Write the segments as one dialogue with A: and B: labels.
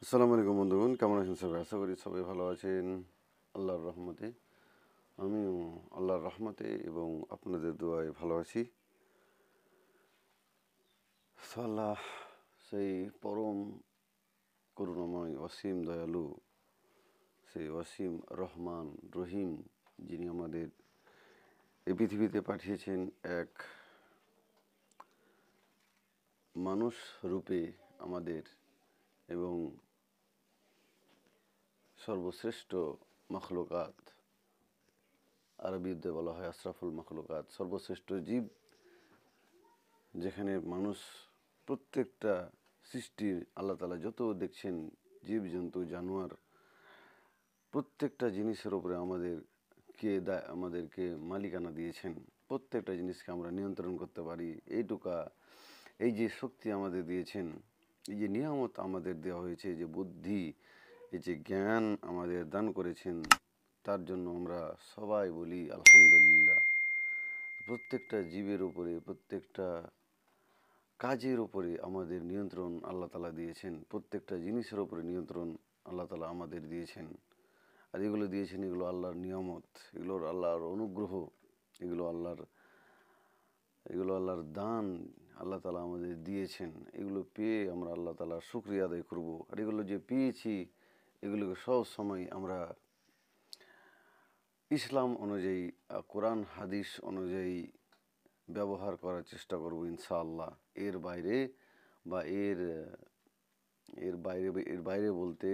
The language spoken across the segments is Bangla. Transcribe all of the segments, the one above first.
A: আসসালামু আলাইকুম বন্ধুগণ, কেমন আছেন সবাই? আশা করি সবাই ভালো আছেন আল্লাহর রহমতে। আমিও আল্লাহর রহমতে এবং আপনাদের দোয়ায় ভালো আছি। আল্লাহ সেই পরম করুণাময় অসীম দয়ালু, সেই অসীম রহমান রহিম, যিনি আমাদের এই পৃথিবীতে পাঠিয়েছেন এক মানুষ রূপে আমাদের, এবং সর্বশ্রেষ্ঠ মখলুকাত, আরবিতে বলা হয় আশরাফুল মখলুকাত, সর্বশ্রেষ্ঠ জীব, যেখানে মানুষ প্রত্যেকটা সৃষ্টির আল্লাহ তাআলা যত দেখছেন জীবজন্তু জানোয়ার, প্রত্যেকটা জিনিসের উপরে আমাদেরকে মালিকানা দিয়েছেন। প্রত্যেকটা জিনিসকে আমরা নিয়ন্ত্রণ করতে পারি, এই যে শক্তি আমাদের দিয়েছেন, এই যে নিয়ামত আমাদের দেওয়া হয়েছে, যে বুদ্ধি, এই যে জ্ঞান আমাদের দান করেছেন, তার জন্য আমরা সবাই বলি আলহামদুলিল্লাহ। প্রত্যেকটা জীবের উপরে, প্রত্যেকটা কাজের উপরে আমাদের নিয়ন্ত্রণ আল্লাহ তাআলা দিয়েছেন, প্রত্যেকটা জিনিসের উপরে নিয়ন্ত্রণ আল্লাহ তাআলা আমাদের দিয়েছেন। আর এগুলো দিয়েছেন, এগুলো আল্লাহর নিয়ামত, এগুলোর আল্লাহর অনুগ্রহ, এগুলো আল্লাহর এগুলো আল্লাহর দান। আল্লাহ তাআলা আমাদের দিয়েছেন, এগুলো পেয়ে আমরা আল্লাহ তাআলার শুকরিয়া আদায় করব। আর এগুলো যে পেয়েছি, এগুলোকে সব সময় আমরা ইসলাম অনুযায়ী, কোরআন হাদিস অনুযায়ী ব্যবহার করার চেষ্টা করব ইনশাআল্লাহ। এর বাইরে বা এর বাইরে বলতে,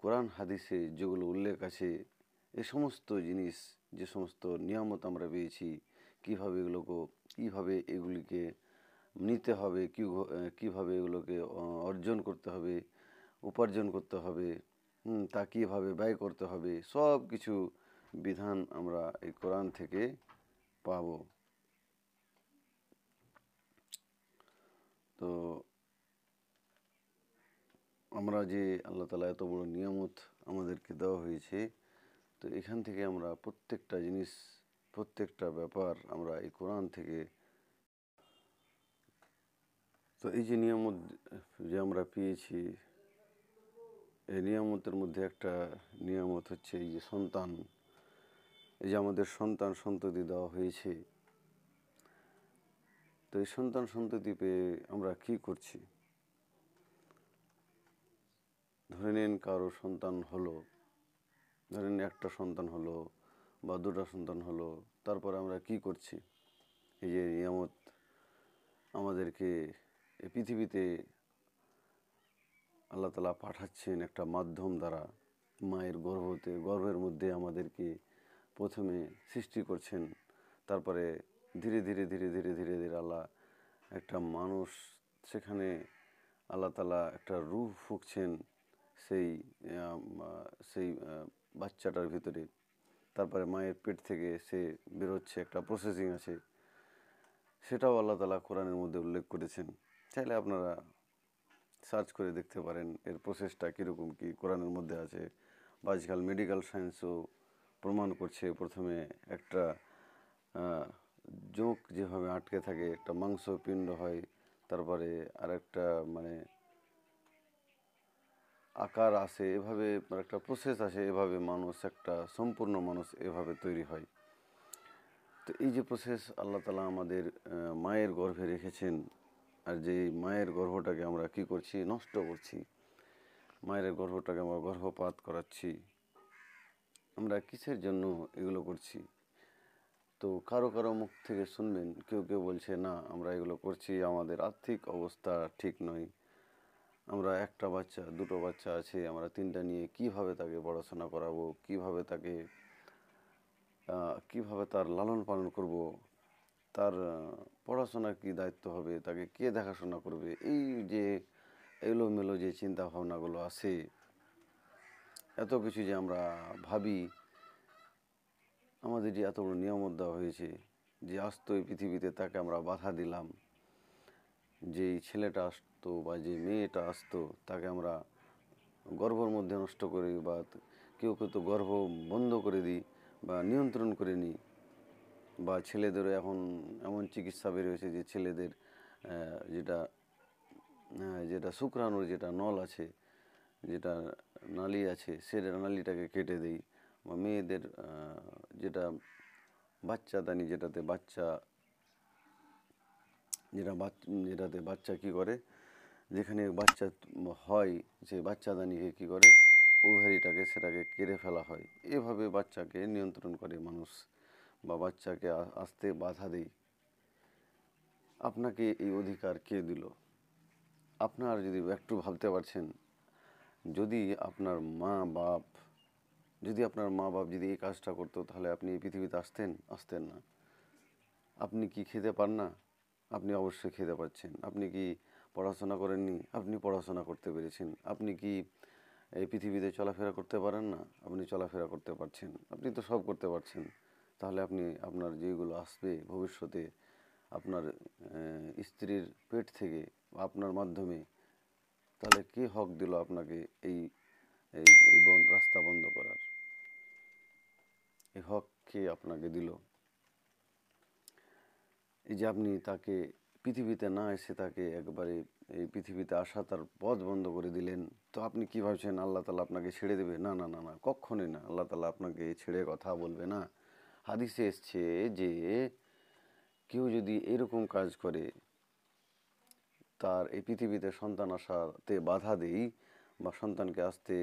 A: কোরআন হাদিসে যেগুলো উল্লেখ আছে, এই সমস্ত জিনিস, যে সমস্ত নিয়ামত আমরা পেয়েছি, কীভাবে এগুলিকে নিতে হবে, কীভাবে এগুলোকে অর্জন করতে হবে, উপার্জন করতে হবে, তা কীভাবে ব্যয় করতে হবে, সব কিছু বিধান আমরা এই কোরআন থেকে পাব। তো আমরা যে আল্লাহ তাআলা এত বড় নিয়ামত আমাদেরকে দেওয়া হয়েছে, তো এখান থেকে আমরা প্রত্যেকটা জিনিস, প্রত্যেকটা ব্যাপার আমরা এই কোরআন থেকে, তো এই যে নিয়ামত যে আমরা পেয়েছি, এই নিয়ামতের মধ্যে একটা নিয়ামত হচ্ছে এই যে সন্তান। এই যে আমাদের সন্তান সন্ততি দেওয়া হয়েছে, তো এই সন্তান সন্ততি পেয়ে আমরা কি করছি? ধরে নিন কারো সন্তান হলো, ধরেন একটা সন্তান হলো বা দুটো সন্তান হলো, তারপর আমরা কি করছি? এই যে নিয়ামত আমাদেরকে এই পৃথিবীতে আল্লাহ তাআলা পাঠাচ্ছেন একটা মাধ্যম দ্বারা, মায়ের গর্ভের মধ্যে আমাদেরকে প্রথমে সৃষ্টি করছেন, তারপরে ধীরে ধীরে ধীরে ধীরে ধীরে ধীরে আল্লাহ একটা মানুষ, সেখানে আল্লাহ তাআলা একটা রূহ ফুঁকছেন সেই সেই বাচ্চাটার ভিতরে। তারপরে মায়ের পেট থেকে সে বেরোচ্ছে, একটা প্রসেসিং আছে, সেটাও আল্লাহ তাআলা কোরআনের মধ্যে উল্লেখ করেছেন। চাইলে আপনারা সার্চ করে দেখতে পারেন এর প্রসেসটা কীরকম কী কোরআনের মধ্যে আছে। বা আজকাল মেডিকেল সায়েন্সও প্রমাণ করছে, প্রথমে একটা জোঁক যেভাবে আটকে থাকে, একটা মাংসপিণ্ড হয়, তারপরে আরেকটা মানে আকার আসে, এভাবে একটা প্রসেস আসে, এভাবে একটা সম্পূর্ণ মানুষ এভাবে তৈরি হয়। তো এই যে প্রসেস আল্লাহ তাআলা আমাদের মায়ের গর্ভে রেখেছেন, আর যে মায়ের গর্ভটাকে আমরা কি করছি? নষ্ট করছি। মায়ের গর্ভটাকে আমরা গর্ভপাত করাচ্ছি। আমরা কিসের জন্য এগুলো করছি? তো কারো কারো মুখ থেকে শুনবেন, কেউ কেউ বলছে না, আমরা এগুলো করছি আমাদের আর্থিক অবস্থা ঠিক নয়, আমরা একটা বাচ্চা দুটো বাচ্চা আছে, আমরা তিনটা নিয়ে কিভাবে তাকে পড়াশোনা করাবো, কিভাবে তার লালন পালন করব, তার পড়াশোনার কী দায়িত্ব হবে, তাকে কে দেখাশোনা করবে, এই যে এলোমেলো যে চিন্তা ভাবনাগুলো আসে, এত কিছু যে আমরা ভাবি। আমাদের যে এত বড় নিয়ামত দেওয়া হয়েছে, যে আসতো এই পৃথিবীতে, তাকে আমরা বাধা দিলাম। যেই ছেলেটা আসতো বা যে মেয়েটা আসতো, তাকে আমরা গর্ভের মধ্যে নষ্ট করি, বা কেউ কেউ তো গর্ভ বন্ধ করে দিই বা নিয়ন্ত্রণ করে নিই। বা ছেলেদেরও এখন এমন চিকিৎসা বের হয়েছে যে ছেলেদের যেটা যেটা শুক্রাণুর যেটা নল আছে, যেটা নালী আছে সেটা নালীটাকে কেটে দেই, বা মেয়েদের যেটা বাচ্চাদানি, যেটাতে বাচ্চা কী করে, যেখানে বাচ্চা হয়, যে বাচ্চাদানিকে কী করে, ওভারিটাকে সেটাকে কেড়ে ফেলা হয়। এভাবে বাচ্চাকে নিয়ন্ত্রণ করে মানুষ, বা বাচ্চাকে আসতে বাধা দেয়। আপনাকে এই অধিকার কে দিল? আপনার যদি একটু ভাবতে পারছেন, যদি আপনার মা বাপ যদি এই কাজটা করতো, তাহলে আপনি এই পৃথিবীতে আসতেন না। আপনি কি খেতে পান না? আপনি অবশ্যই খেতে পাচ্ছেন। আপনি কি পড়াশোনা করেননি? আপনি পড়াশোনা করতে পেরেছেন। আপনি কি এই পৃথিবীতে চলাফেরা করতে পারেন না? আপনি চলাফেরা করতে পারছেন। আপনি তো সব করতে পারছেন। তাহলে আপনি আপনার যেগুলো আসবে ভবিষ্যতে, আপনার স্ত্রীর পেট থেকে বা আপনার মাধ্যমে, তাহলে কে হক দিল আপনাকে এই এই রাস্তা বন্ধ করার? এই হক কে আপনাকে দিল? এই যে আপনি তাকে পৃথিবীতে না এসে তাকে একবারে এই পৃথিবীতে আসা তার পথ বন্ধ করে দিলেন, তো আপনি কী ভাবছেন আল্লাহ তাআলা আপনাকে ছেড়ে দেবে? না না না না, কক্ষণই না। আল্লাহ তাআলা আপনাকে ছেড়ে কথা বলবে না। হাদিসে এসছে যে কেউ যদি এরকম কাজ করে, তার এই পৃথিবীতে সন্তান আসাতে বাধা দেই, বা সন্তানকে আসতে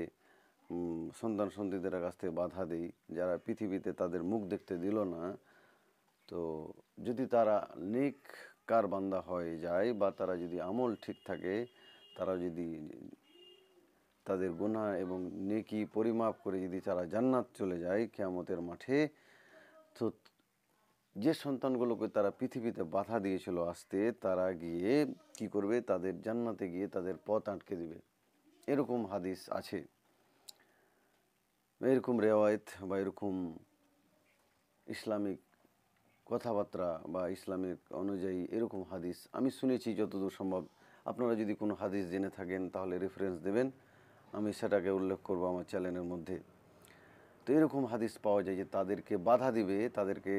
A: সন্তান সন্ততিদের কাছ থেকে বাধা দেই, যারা পৃথিবীতে তাদের মুখ দেখতে দিল না, তো যদি তারা নেককার বান্দা হয়ে যায়, বা তারা যদি আমল ঠিক থাকে, তারা যদি তাদের গুনাহ এবং নেকি পরিমাপ করে যদি তারা জান্নাত চলে যায় কিয়ামতের মাঠে, তো যে সন্তানগুলোকে তারা পৃথিবীতে বাধা দিয়েছিল আসতে, তারা গিয়ে কি করবে? তাদের জান্নাতে গিয়ে তাদের পথ আটকে দিবে। এরকম হাদিস আছে, এরকম রেওয়ায়েত বা এরকম ইসলামিক কথাবার্তা বা ইসলামিক অনুযায়ী এরকম হাদিস আমি শুনেছি যতদূর সম্ভব। আপনারা যদি কোনো হাদিস জেনে থাকেন তাহলে রেফারেন্স দেবেন, আমি সেটাকে উল্লেখ করব আমার চ্যানেলের মধ্যে। তো এরকম হাদিস পাওয়া যায় যে তাদেরকে বাধা দিবে, তাদেরকে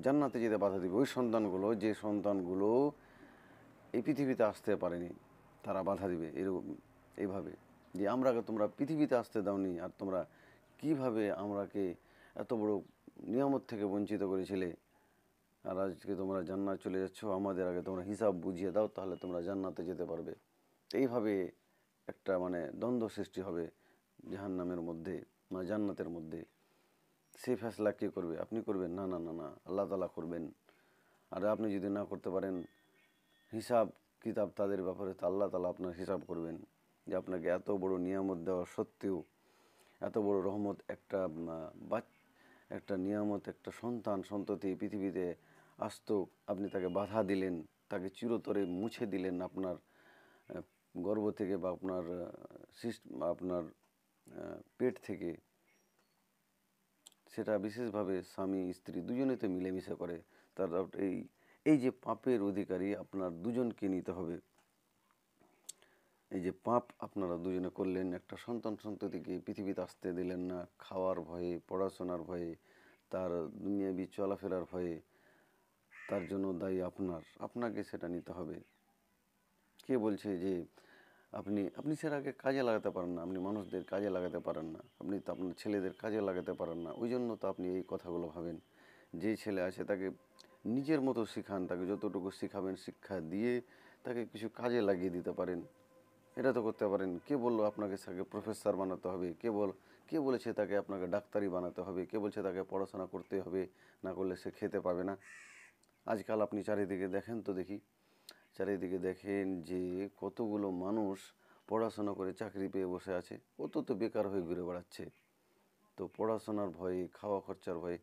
A: জান্নাতে যেতে বাধা দিবে ওই সন্তানগুলো, যে সন্তানগুলো এই পৃথিবীতে আসতে পারেনি, তারা বাধা দিবে এরকম এইভাবে, যে তোমরা পৃথিবীতে আসতে দাওনি, আর তোমরা কিভাবে আমরাকে এত বড় নিয়ামত থেকে বঞ্চিত করেছিলে, আর আজকে তোমরা জান্নাত চলে যাচ্ছ, আমাদের আগে তোমরা হিসাব বুঝিয়ে দাও, তাহলে তোমরা জান্নাতে যেতে পারবে। এইভাবে একটা দ্বন্দ্ব সৃষ্টি হবে জাহান্নামের মধ্যে, জান্নাতের মধ্যে। সেই ফেসলা কে করবে? আপনি করবেন? না না না না, আল্লাহ তাআলা করবেন। আর আপনি যদি না করতে পারেন, হিসাব কিতাব তাদের ব্যাপারে তো আল্লাহ তাআলা আপনার হিসাব করবেন, যে আপনাকে এত বড় নিয়ামত দেওয়া সত্ত্বেও, এত বড় রহমত, একটা নিয়ামত, একটা সন্ততি পৃথিবীতে আসতো, আপনি তাকে বাধা দিলেন, তাকে চিরতরে মুছে দিলেন আপনার গর্ভ থেকে, বা আপনার পেট থেকে। সেটা বিশেষভাবে স্বামী স্ত্রী দুজনেতে মিলেমিশে করে। তার এই যে পাপের অধিকারী আপনার দুজনকে নিতে হবে। এই যে পাপ আপনারা দুজনে করলেন, একটা সন্ততিকে পৃথিবীতে আসতে দিলেন না, খাওয়ার ভয়ে, পড়াশোনার ভয়ে, তার দুনিয়াবি চলাফেরার ভয়ে, তার জন্য দায়ী আপনাকে সেটা নিতে হবে। কে বলছে যে আপনি সেটাকে কাজে লাগাতে পারেন না, আপনি মানুষদের কাজে লাগাতে পারেন না, আপনি তো আপনার ছেলেদের কাজে লাগাতে পারেন না, ওই জন্য তো আপনি এই কথাগুলো ভাবেন। যেই ছেলে আছে তাকে নিজের মতো শিখান, তাকে যতটুকু শিখাবেন শিক্ষা দিয়ে তাকে কিছু কাজে লাগিয়ে দিতে পারেন, এটা তো করতে পারেন। কে বললো আপনাকে তাকে প্রফেসর বানাতে হবে? কে বলেছে তাকে আপনাকে ডাক্তারি বানাতে হবে? কে বলছে তাকে পড়াশোনা করতে হবে, না করলে সে খেতে পাবে না? আজকাল আপনি চারিদিকে দেখেন তো দেখি, চারিদিকে দেখেন যে কতগুলো মানুষ পড়াশোনা করে চাকরি পেয়ে বসে আছে, কত তো বেকার হয়ে ঘুরে বেড়াচ্ছে। তো পড়াশোনার ভয়ে, খাওয়া খরচার ভয়ে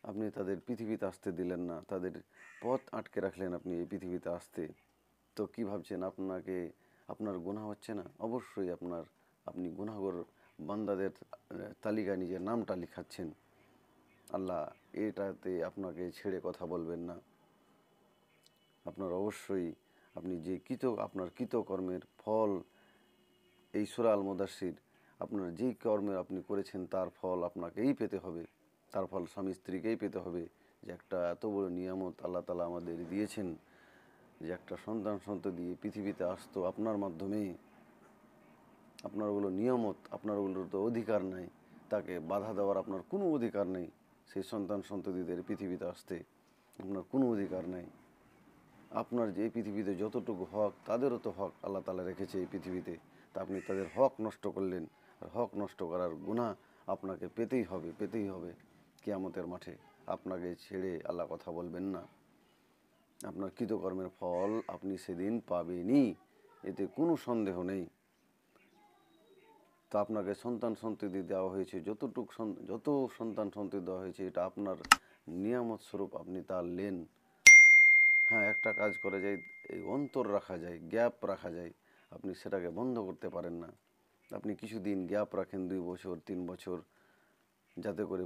A: আপনি তাদের পৃথিবীতে আসতে দিলেন না, তাদের পথ আটকে রাখলেন আপনি এই পৃথিবীতে আসতে। তো কী ভাবছেন আপনার গুনাহ হচ্ছে না? অবশ্যই আপনি গুনাহগার বান্দাদের তালিকায় নিজের নামটা লিখাচ্ছেন। আল্লাহ এটাতে আপনাকে ছেড়ে কথা বলবেন না। আপনার অবশ্যই আপনার কৃতকর্মের ফল, এই সূরা আল মুদাসসির, আপনার যেই কর্মের আপনি করেছেন তার ফল আপনাকেই পেতে হবে, তার ফল স্বামী স্ত্রীকেই পেতে হবে। যে একটা এত বড় নিয়ামত আল্লাহ তাআলা আমাদের দিয়েছেন, যে একটা সন্ততি পৃথিবীতে আসতো আপনার মাধ্যমে, আপনার ওগুলো নিয়ামত, আপনার ওগুলোর তো অধিকার নাই, তাকে বাধা দেওয়ার আপনার কোনো অধিকার নেই। সেই সন্তান সন্ততিদের পৃথিবীতে আসতে আপনার কোনো অধিকার নাই। আপনার যে এই পৃথিবীতে যতটুকু হক, তাদেরও তো হক আল্লাহ তাআলা রেখেছে এই পৃথিবীতে। তা আপনি তাদের হক নষ্ট করলেন, আর হক নষ্ট করার গুনাহ আপনাকে পেতেই হবে, পেতেই হবে কিয়ামতের মাঠে। আপনাকে ছেড়ে আল্লাহ কথা বলবেন না। আপনার কৃতকর্মের ফল আপনি সেদিন পাবেনই, এতে কোনো সন্দেহ নেই। তো আপনাকে সন্তান সন্ততি দেওয়া হয়েছে, যত সন্তান সন্ততি দেওয়া হয়েছে, এটা আপনার নিয়ামত স্বরূপ আপনি তা নেন। হ্যাঁ, একটা কাজ করা যায়, এই অন্তর রাখা যায়, গ্যাপ রাখা যায়, আপনি সেটাকে বন্ধ করতে পারেন না। আপনি কিছুদিন গ্যাপ রাখেন, 2 বছর 3 বছর, যাতে করে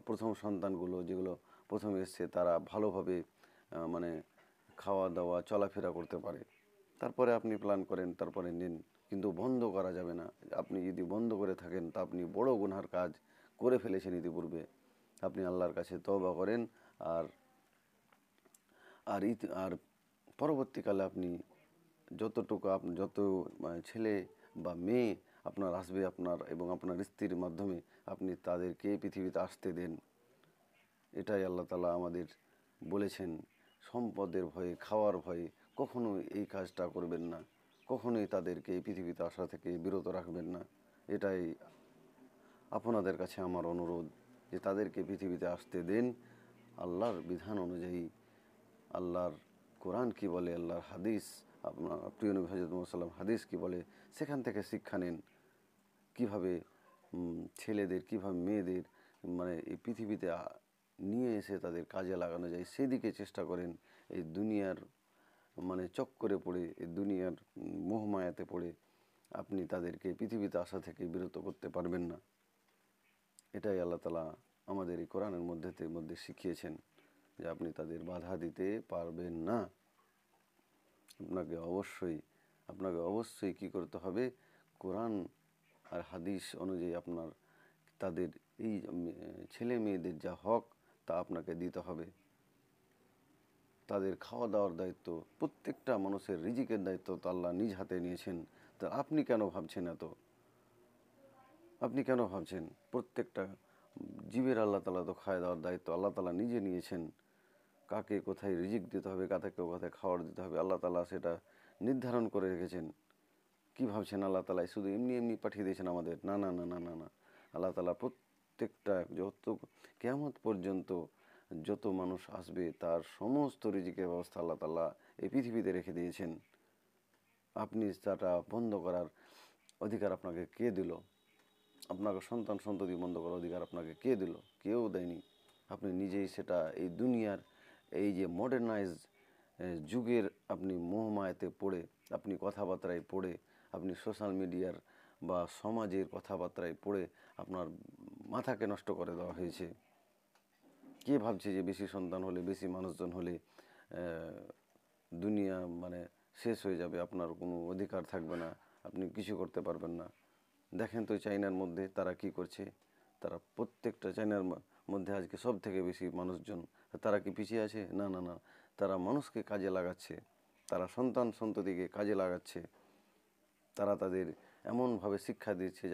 A: প্রথম সন্তানগুলো যেগুলো প্রথম এসছে তারা ভালোভাবে মানে খাওয়া দাওয়া চলাফেরা করতে পারে। তারপরে আপনি প্ল্যান করেন, তারপরে নিন, কিন্তু বন্ধ করা যাবে না। আপনি যদি বন্ধ করে থাকেন তা আপনি বড় গুনার কাজ করে ফেলেছেন ইতিপূর্বে। আপনি আল্লাহর কাছে তওবা করেন, আর আর আর পরবর্তীকালে আপনি যত ছেলে বা মেয়ে আপনার আসবে, আপনার এবং আপনার স্ত্রীর মাধ্যমে আপনি তাদেরকে পৃথিবীতে আসতে দেন। এটাই আল্লাহ তাআলা আমাদের বলেছেন। সম্পদের ভয়ে, খাওয়ার ভয়ে কখনোই এই কাজটা করবেন না, কখনোই তাদেরকে এই পৃথিবীতে আসা থেকে বিরত রাখবেন না। এটাই আপনাদের কাছে আমার অনুরোধ, যে তাদেরকে পৃথিবীতে আসতে দেন আল্লাহর বিধান অনুযায়ী। আল্লাহর কোরআন কি বলে, আল্লাহর হাদিস, আপনার প্রিয় নবী হযরত মুহাম্মদ সাল্লাল্লাহু আলাইহি ওয়াসাল্লাম হাদিস কি বলে, সেখান থেকে শিক্ষা নিন। কীভাবে ছেলেদের, কীভাবে মেয়েদের এই পৃথিবীতে নিয়ে এসে তাদের কাজে লাগানো যায়, সেদিকে চেষ্টা করেন। এই দুনিয়ার চক্করে পড়ে, এই দুনিয়ার মোহমায়াতে পড়ে আপনি তাদেরকে পৃথিবীতে আসা থেকে বিরত করতে পারবেন না। এটাই আল্লাহ তাআলা আমাদের এই কোরআনের মধ্যে শিখিয়েছেন, যে আপনি তাদের বাধা দিতে পারবেন না। আপনাকে অবশ্যই কী করতে হবে, কোরআন আর হাদিস অনুযায়ী তাদের এই ছেলে মেয়েদের যা হক তা আপনাকে দিতে হবে। তাদের খাওয়া দাওয়ার দায়িত্ব, প্রত্যেকটা মানুষের রিজিকের দায়িত্ব তো আল্লাহ নিজ হাতে নিয়েছেন। তা আপনি কেন ভাবছেন প্রত্যেকটা জীবের আল্লাহ তাআলা তো খাওয়া দাওয়ার দায়িত্ব আল্লাহ তাআলা নিজে নিয়েছেন। কাকে কোথায় রিজিক দিতে হবে, কাকে কোথায় খাওয়ার দিতে হবে, আল্লাহ তাআলা সেটা নির্ধারণ করে রেখেছেন। কি ভাবছেন আল্লাহ তাআলা শুধু এমনি এমনি পাঠিয়ে দিয়েছেন আমাদের? না না না না না না, আল্লাহ তাআলা প্রত্যেকটা কিয়ামত পর্যন্ত যত মানুষ আসবে তার সমস্ত রিজিকের ব্যবস্থা আল্লাহ তাআলা এই পৃথিবীতে রেখে দিয়েছেন। আপনি সেটা বন্ধ করার অধিকার আপনাকে কে দিল? আপনাকে সন্তান সন্ততি বন্ধ করার অধিকার আপনাকে কে দিল? কেউ দেয়নি। আপনি নিজেই সেটা এই দুনিয়ার এই যে মডার্নাইজ যুগের আপনি মোহমায়াতে পড়ে, আপনি কথাবার্তায় পড়ে, আপনি সোশ্যাল মিডিয়ার বা সমাজের কথাবার্তায় পড়ে আপনার মাথাকে নষ্ট করে দেওয়া হয়েছে। কে ভাবছে যে বেশি সন্তান হলে, বেশি মানুষজন হলে দুনিয়া শেষ হয়ে যাবে, আপনার কোনো অধিকার থাকবে না, আপনি কিছু করতে পারবেন না। দেখেন তো চায়নার মধ্যে তারা কি করছে। তারা প্রত্যেকটা চায়নার মধ্যে আজকে সব থেকে বেশি মানুষজন, তারা কি পিছিয়ে আছে? না না না, তারা মানুষকে কাজে লাগাচ্ছে, তারা সন্তান সন্ততিকে কাজে লাগাচ্ছে। তারা তাদের এমনভাবে শিক্ষা দিচ্ছে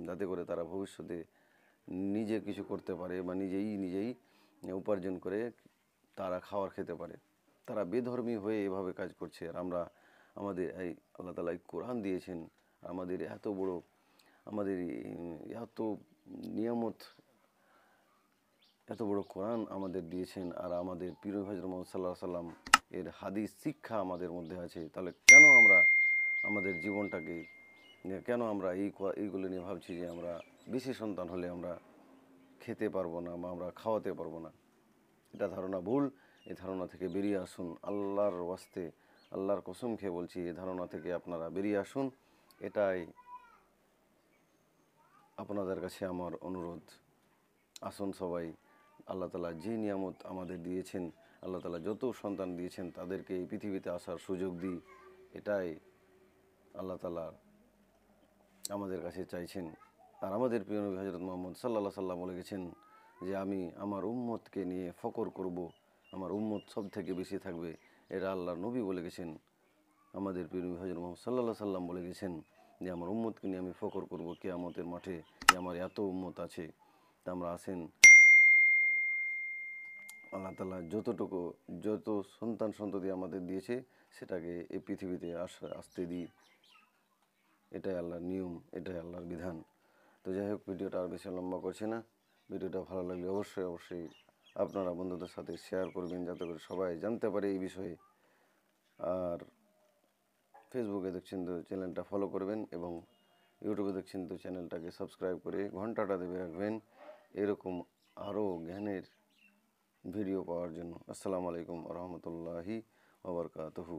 A: যাতে করে তারা ভবিষ্যতে নিজে কিছু করতে পারে, বা নিজেই উপার্জন করে তারা খেতে পারে। তারা বেধর্মী হয়ে এভাবে কাজ করছে। আর আমাদের এই আল্লাহ তাআলা কোরআন দিয়েছেন, আমাদের এত নিয়ামত, এত বড় কোরআন আমাদের দিয়েছেন, আর আমাদের প্রিয় হযরত মুহাম্মদ সাল্লাল্লাহু আলাইহি ওয়াসাল্লাম এর হাদিস শিক্ষা আমাদের মধ্যে আছে। তাহলে কেন আমরা আমাদের জীবনটাকে, কেন আমরা এইগুলো নিয়ে ভাবছি যে আমরা বেশি সন্তান হলে আমরা খেতে পারবো না বা আমরা খাওয়াতে পারবো না? এটা ধারণা ভুল। এই ধারণা থেকে বেরিয়ে আসুন। আল্লাহর ওয়াস্তে, আল্লাহর কসম খেয়ে বলছি, এই ধারণা থেকে আপনারা বেরিয়ে আসুন। এটাই আপনাদের কাছে আমার অনুরোধ। আসুন সবাই, আল্লাহ তাআলা যে নিয়ামত আমাদের দিয়েছেন, আল্লাহ তাআলা যত সন্তান দিয়েছেন তাদেরকে এই পৃথিবীতে আসার সুযোগ দিই। এটাই আল্লাহ তাআলা আমাদের কাছে চাইছেন। আর আমাদের প্রিয় নবী হযরত মুহাম্মদ সাল্লাল্লাহু আলাইহি ওয়াসাল্লাম বলে গেছেন যে আমি আমার উম্মতকে নিয়ে ফখর করব, আমার উম্মত সব থেকে বেশি থাকবে। এটা আল্লাহর নবী বলে গেছেন। আমাদের প্রিয় নবী হযরত মুহাম্মদ সাল্লাল্লাহু আলাইহি ওয়াসাল্লাম বলে গেছেন যে আমার উম্মতকে নিয়ে আমি ফখর করব কিয়ামতের মাঠে, যে আমার এত উম্মত আছে। তা আমরা আসেন আল্লাহ তাআলা যত সন্তান সন্ততি আমাদের দিয়েছে সেটাকে এই পৃথিবীতে আসতে দিই। এটাই আল্লাহর নিয়ম, এটাই আল্লাহর বিধান। তো যাই হোক, ভিডিওটা আর বেশি লম্বা করছি না। ভিডিওটা ভালো লাগলে অবশ্যই আপনারা বন্ধুদের সাথে শেয়ার করবেন, যাতে করে সবাই জানতে পারে এই বিষয়ে। আর ফেসবুকে দেখছেন তো চ্যানেলটা ফলো করবেন, এবং ইউটিউবে দেখছেন তো চ্যানেলটাকে সাবস্ক্রাইব করে ঘন্টাটা দেবে রাখবেন এরকম আরও জ্ঞানের ভিডিও পাওয়ার জন্য। আসসালামু আলাইকুম ওয়া রাহমাতুল্লাহি ওয়া বারাকাতুহু।